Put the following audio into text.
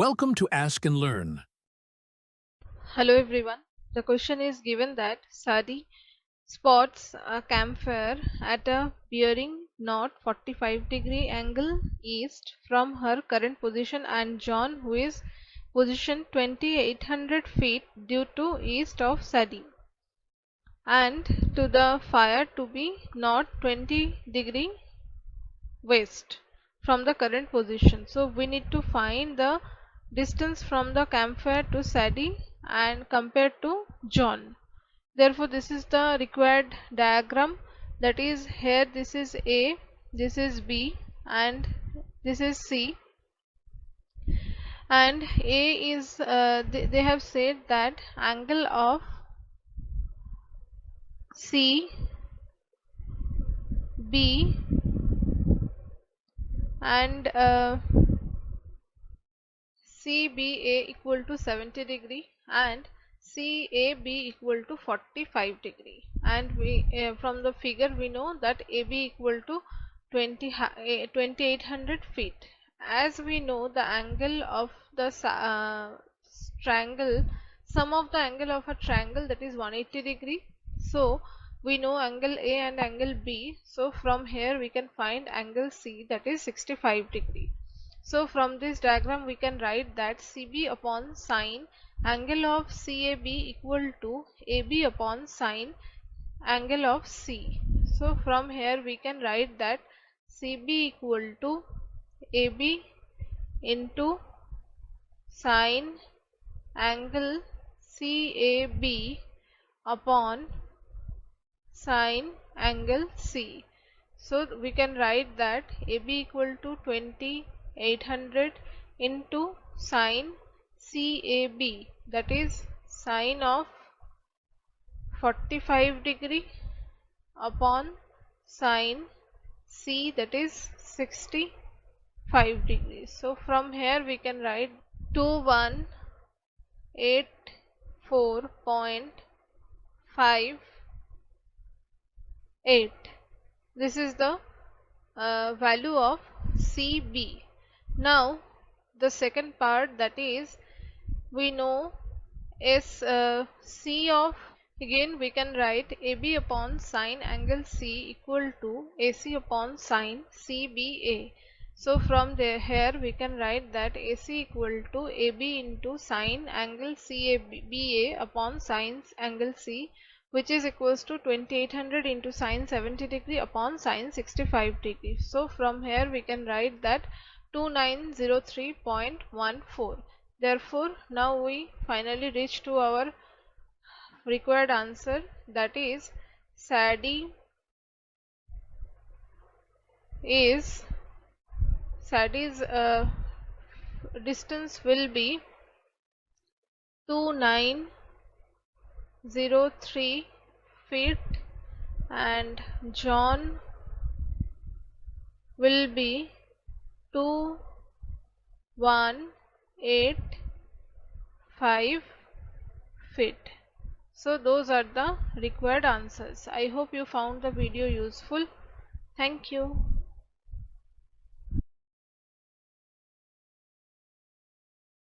Welcome to Ask and Learn. Hello everyone. The question is given that Sadie spots a campfire at a bearing north 45-degree angle east from her current position, and John, who is positioned 2800 feet due to east of Sadie, and to the fire to be north 20-degree west from the current position. So we need to find the distance from the campfire to Sadie and compared to John. Therefore this is the required diagram. That is, here this is A, this is B, and this is C. And A is they have said that angle of C, B, and CBA equal to 70 degree and CAB equal to 45 degree, and we from the figure we know that AB equal to 2800 feet. As we know the angle of the triangle, sum of the angle of a triangle, that is 180 degree. So we know angle A and angle B, so from here we can find angle C, that is 65 degree. So from this diagram we can write that CB upon sine angle of CAB equal to AB upon sine angle of C. So from here we can write that CB equal to AB into sine angle CAB upon sine angle C. So we can write that AB equal to 2800 into sine CAB, that is sine of 45 degree upon sine C, that is 65 degrees. So from here we can write 2184.58. This is the value of CB. Now the second part, that is, we know C of, again we can write AB upon sine angle C equal to AC upon sine CBA. So from there, here we can write that AC equal to AB into sine angle CABA upon sine angle C, which is equals to 2800 into sine 70 degree upon sine 65 degree. So from here we can write that 2903.14. Therefore now we finally reach to our required answer, that is Sadie's distance will be 2903 feet and John will be 2185 feet. So those are the required answers. I hope you found the video useful. Thank you.